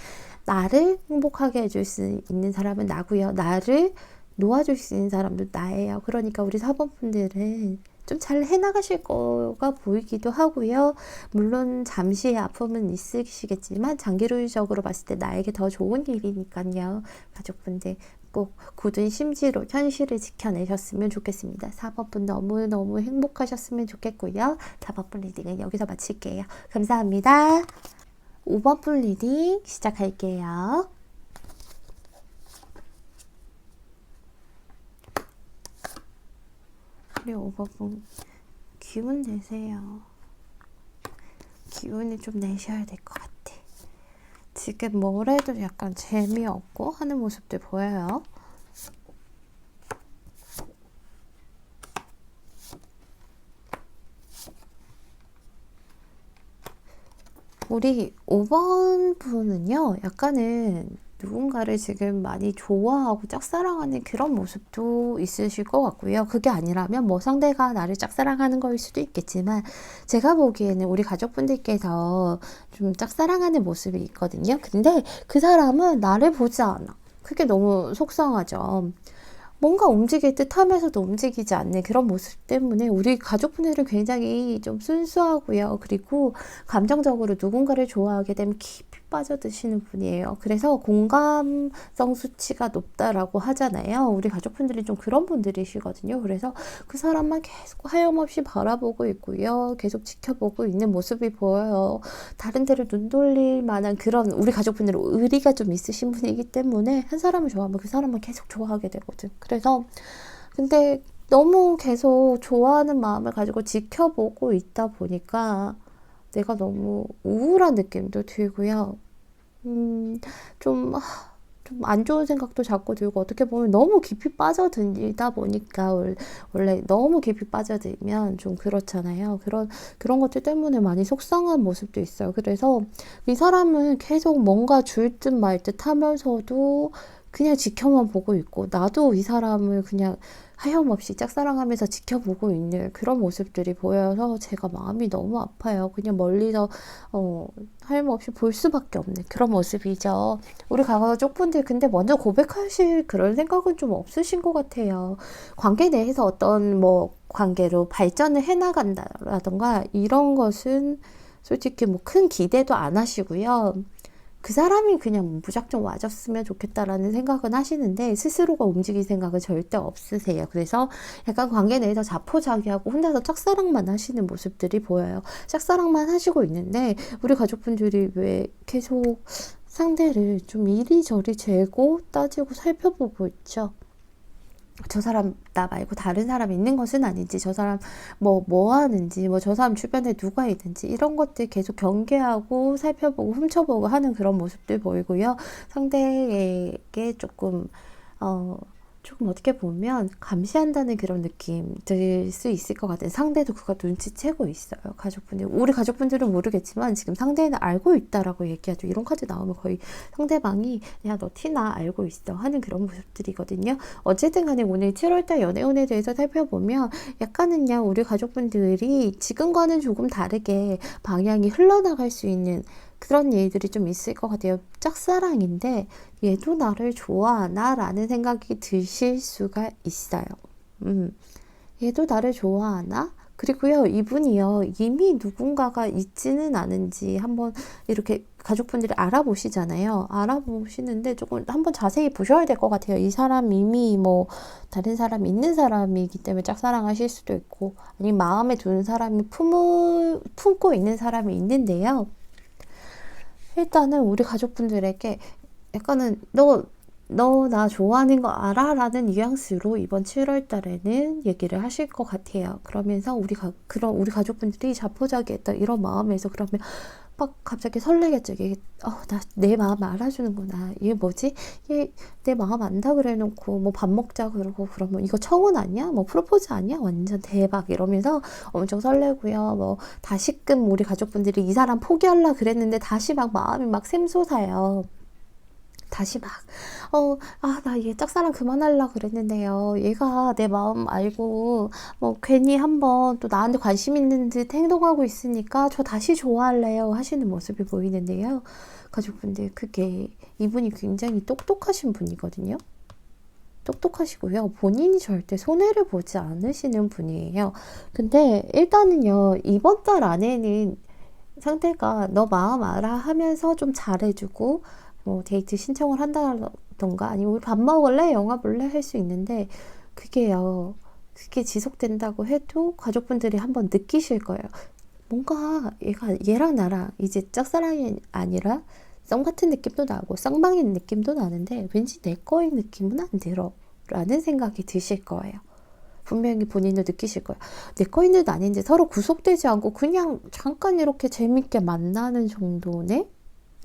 나를 행복하게 해줄 수 있는 사람은 나고요, 나를 놓아줄 수 있는 사람도 나예요. 그러니까 우리 사범분들은 좀 잘 해나가실 거가 보이기도 하고요. 물론 잠시의 아픔은 있으시겠지만 장기적으로 봤을 때 나에게 더 좋은 일이니까요. 가족분들 꼭 굳은 심지로 현실을 지켜내셨으면 좋겠습니다. 4번분 너무너무 행복하셨으면 좋겠고요. 4번분 리딩은 여기서 마칠게요. 감사합니다. 5번분 리딩 시작할게요. 우리 5번분 기운 내세요. 기운을 좀 내셔야 될 것 같아. 지금 뭘 해도 약간 재미없고 하는 모습들 보여요. 우리 5번 분은요, 약간은 누군가를 지금 많이 좋아하고 짝사랑하는 그런 모습도 있으실 것 같고요. 그게 아니라면 뭐 상대가 나를 짝사랑하는 거일 수도 있겠지만 제가 보기에는 우리 가족분들께서 좀 짝사랑하는 모습이 있거든요. 근데 그 사람은 나를 보지 않아. 그게 너무 속상하죠. 뭔가 움직일 듯 하면서도 움직이지 않는 그런 모습 때문에 우리 가족분들은 굉장히 좀 순수하고요. 그리고 감정적으로 누군가를 좋아하게 되면 깊이 빠져드시는 분이에요. 그래서 공감성 수치가 높다라고 하잖아요. 우리 가족분들이 좀 그런 분들이시거든요. 그래서 그 사람만 계속 하염없이 바라보고 있고요. 계속 지켜보고 있는 모습이 보여요. 다른 데를 눈 돌릴 만한 그런 우리 가족분들은 의리가 좀 있으신 분이기 때문에 한 사람을 좋아하면 그 사람만 계속 좋아하게 되거든. 그래서 근데 너무 계속 좋아하는 마음을 가지고 지켜보고 있다 보니까 내가 너무 우울한 느낌도 들고요. 좀 안 좋은 생각도 자꾸 들고 어떻게 보면 너무 깊이 빠져들다 보니까 원래 너무 깊이 빠져들면 좀 그렇잖아요. 그런 것들 때문에 많이 속상한 모습도 있어요. 그래서 이 사람은 계속 뭔가 줄 듯 말 듯 하면서도 그냥 지켜만 보고 있고 나도 이 사람을 그냥 하염없이 짝사랑하면서 지켜보고 있는 그런 모습들이 보여서 제가 마음이 너무 아파요. 그냥 멀리서 하염없이 볼 수밖에 없는 그런 모습이죠. 우리 가족분들 근데 먼저 고백하실 그런 생각은 좀 없으신 것 같아요. 관계 내에서 어떤 뭐 관계로 발전을 해나간다라던가 이런 것은 솔직히 뭐 큰 기대도 안 하시고요. 그 사람이 그냥 무작정 와줬으면 좋겠다라는 생각은 하시는데 스스로가 움직일 생각은 절대 없으세요. 그래서 약간 관계 내에서 자포자기하고 혼자서 짝사랑만 하시는 모습들이 보여요. 짝사랑만 하시고 있는데 우리 가족분들이 왜 계속 상대를 좀 이리저리 재고 따지고 살펴보고 있죠. 저 사람 나 말고 다른 사람이 있는 것은 아닌지, 저 사람 뭐 하는지, 뭐 저 사람 주변에 누가 있는지 이런 것들 계속 경계하고 살펴보고 훔쳐보고 하는 그런 모습들 보이고요. 상대에게 조금 어떻게 보면 감시한다는 그런 느낌 들 수 있을 것 같아요. 상대도 그거 눈치채고 있어요. 가족분들. 우리 가족분들은 모르겠지만 지금 상대는 알고 있다라고 얘기하죠. 이런 카드 나오면 거의 상대방이 야, 너 티나 알고 있어 하는 그런 모습들이거든요. 어쨌든 간에 오늘 7월달 연애운에 대해서 살펴보면 약간은요, 우리 가족분들이 지금과는 조금 다르게 방향이 흘러나갈 수 있는 그런 일들이 좀 있을 것 같아요. 짝사랑인데 얘도 나를 좋아하나? 라는 생각이 드실 수가 있어요. 얘도 나를 좋아하나? 그리고요, 이분이요, 이미 누군가가 있지는 않은지 한번 이렇게 가족분들이 알아보시잖아요. 알아보시는데 조금 한번 자세히 보셔야 될 것 같아요. 이 사람 이미 뭐 다른 사람이 있는 사람이기 때문에 짝사랑하실 수도 있고, 아니면 마음에 두는 사람이 품고 있는 사람이 있는데요. 일단은 우리 가족분들에게 약간은 너 나 좋아하는 거 알아? 라는 뉘앙스로 이번 7월 달에는 얘기를 하실 것 같아요. 그러면서 우리 가족분들이 자포자기했던 이런 마음에서 그러면 막 갑자기 설레겠죠. 이게 내 마음 알아주는구나. 이게 뭐지? 얘 내 마음 안다 그래놓고 뭐 밥 먹자 그러고 그러면 이거 청혼 아니야? 뭐 프로포즈 아니야? 완전 대박 이러면서 엄청 설레고요. 뭐 다시금 우리 가족분들이 이 사람 포기하려 그랬는데 다시 막 마음이 막 샘솟아요. 다시 막, 나 얘 짝사랑 그만하려 그랬는데요. 얘가 내 마음 알고, 뭐, 괜히 한번 또 나한테 관심 있는 듯 행동하고 있으니까 저 다시 좋아할래요. 하시는 모습이 보이는데요. 가족분들, 이분이 굉장히 똑똑하신 분이거든요. 똑똑하시고요. 본인이 절대 손해를 보지 않으시는 분이에요. 근데 일단은요, 이번 달 안에는 상대가 너 마음 알아 하면서 좀 잘해주고, 뭐 데이트 신청을 한다던가 아니면 우리 밥 먹을래? 영화 볼래? 할 수 있는데 그게 지속된다고 해도 가족분들이 한번 느끼실 거예요. 뭔가 얘랑 나랑 이제 짝사랑이 아니라 썸 같은 느낌도 나고 쌍방인 느낌도 나는데 왠지 내 거인 느낌은 안 들어 라는 생각이 드실 거예요. 분명히 본인도 느끼실 거예요. 내 거인은 아닌데 서로 구속되지 않고 그냥 잠깐 이렇게 재밌게 만나는 정도네?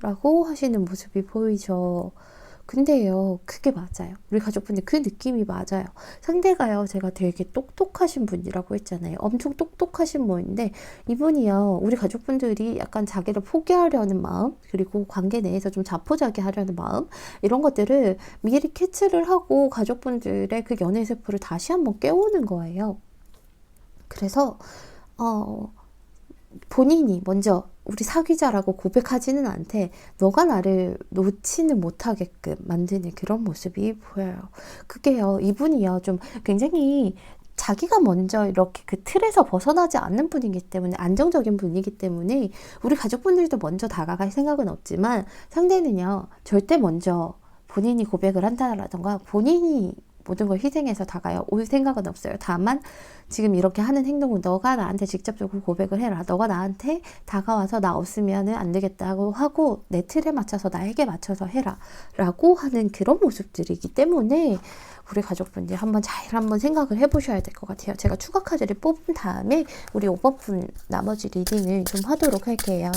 라고 하시는 모습이 보이죠. 근데요, 그게 맞아요. 우리 가족분들 그 느낌이 맞아요. 상대가요, 제가 되게 똑똑하신 분이라고 했잖아요. 엄청 똑똑하신 분인데, 이분이요, 우리 가족분들이 약간 자기를 포기하려는 마음, 그리고 관계 내에서 좀 자포자기하려는 마음, 이런 것들을 미리 캐치를 하고 가족분들의 그 연애 세포를 다시 한번 깨우는 거예요. 그래서, 본인이 먼저 우리 사귀자라고 고백하지는 않되 너가 나를 놓지는 못하게끔 만드는 그런 모습이 보여요. 그게요, 이분이요, 좀 굉장히 자기가 먼저 이렇게 그 틀에서 벗어나지 않는 분이기 때문에 안정적인 분이기 때문에 우리 가족분들도 먼저 다가갈 생각은 없지만 상대는요, 절대 먼저 본인이 고백을 한다라던가 본인이 모든 걸 희생해서 올 생각은 없어요. 다만 지금 이렇게 하는 행동은 너가 나한테 직접적으로 고백을 해라. 너가 나한테 다가와서 나 없으면 안 되겠다고 하고 내 틀에 맞춰서 나에게 맞춰서 해라 라고 하는 그런 모습들이기 때문에 우리 가족분들 한번 생각을 해보셔야 될 것 같아요. 제가 추가 카드를 뽑은 다음에 우리 5번 분 나머지 리딩을 좀 하도록 할게요.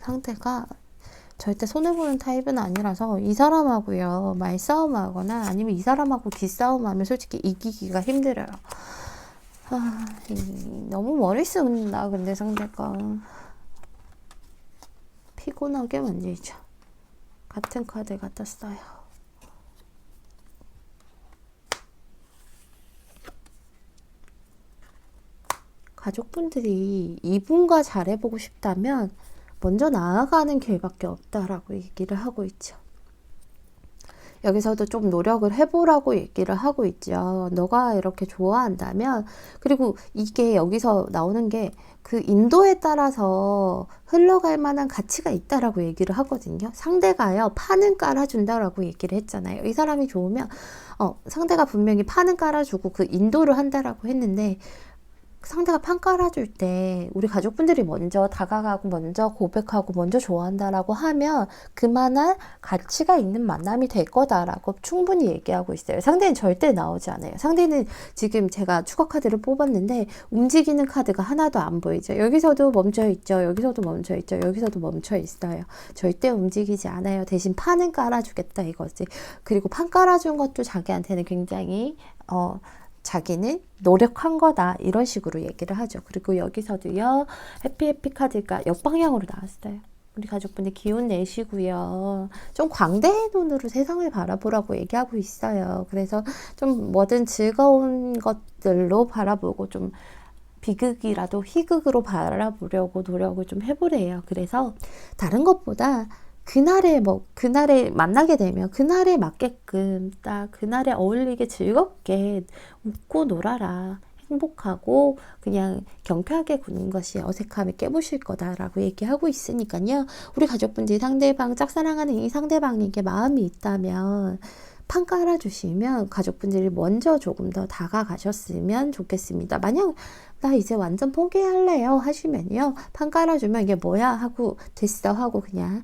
상대가 절대 손해보는 타입은 아니라서 이 사람하고요, 말싸움하거나 아니면 이 사람하고 기싸움하면 솔직히 이기기가 힘들어요. 너무 머리 쓴다. 근데 상대가 피곤하게 만들죠. 같은 카드가 떴어요. 가족분들이 이분과 잘해보고 싶다면 먼저 나아가는 길밖에 없다라고 얘기를 하고 있죠. 여기서도 좀 노력을 해보라고 얘기를 하고 있죠. 너가 이렇게 좋아한다면, 그리고 이게 여기서 나오는 게 그 인도에 따라서 흘러갈 만한 가치가 있다라고 얘기를 하거든요. 상대가요, 판은 깔아준다라고 얘기를 했잖아요. 이 사람이 좋으면 상대가 분명히 판은 깔아주고 그 인도를 한다라고 했는데, 상대가 판 깔아줄 때 우리 가족분들이 먼저 다가가고 먼저 고백하고 먼저 좋아한다라고 하면 그만한 가치가 있는 만남이 될 거다라고 충분히 얘기하고 있어요. 상대는 절대 나오지 않아요. 상대는 지금 제가 추가 카드를 뽑았는데 움직이는 카드가 하나도 안 보이죠. 여기서도 멈춰 있죠. 여기서도 멈춰 있죠. 여기서도 멈춰 있어요. 절대 움직이지 않아요. 대신 판은 깔아주겠다 이거지. 그리고 판 깔아준 것도 자기한테는 굉장히 자기는 노력한 거다 이런 식으로 얘기를 하죠. 그리고 여기서도요, 해피 카드가 역방향으로 나왔어요. 우리 가족분들 기운 내시고요, 좀 광대의 눈으로 세상을 바라보라고 얘기하고 있어요. 그래서 좀 뭐든 즐거운 것들로 바라보고 좀 비극이라도 희극으로 바라보려고 노력을 좀 해보래요. 그래서 다른 것보다 그날에 만나게 되면 그날에 맞게끔 딱 그날에 어울리게 즐겁게 웃고 놀아라. 행복하고 그냥 경쾌하게 구는 것이 어색함을 깨부실 거다라고 얘기하고 있으니까요. 우리 가족분들이 짝사랑하는 이 상대방에게 마음이 있다면 판 깔아주시면 가족분들이 먼저 조금 더 다가가셨으면 좋겠습니다. 만약 나 이제 완전 포기할래요 하시면요, 판 깔아주면 이게 뭐야 하고 됐어 하고 그냥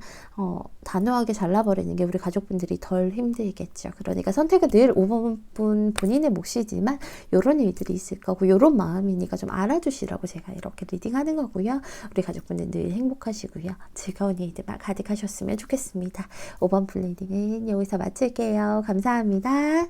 단호하게 잘라버리는 게 우리 가족분들이 덜 힘들겠죠. 그러니까 선택은 늘 5번 본인의 몫이지만 요런 일들이 있을 거고 요런 마음이니까 좀 알아주시라고 제가 이렇게 리딩하는 거고요. 우리 가족분들 늘 행복하시고요, 즐거운 일들만 가득하셨으면 좋겠습니다. 5번 리딩은 여기서 마칠게요. 감사합니다.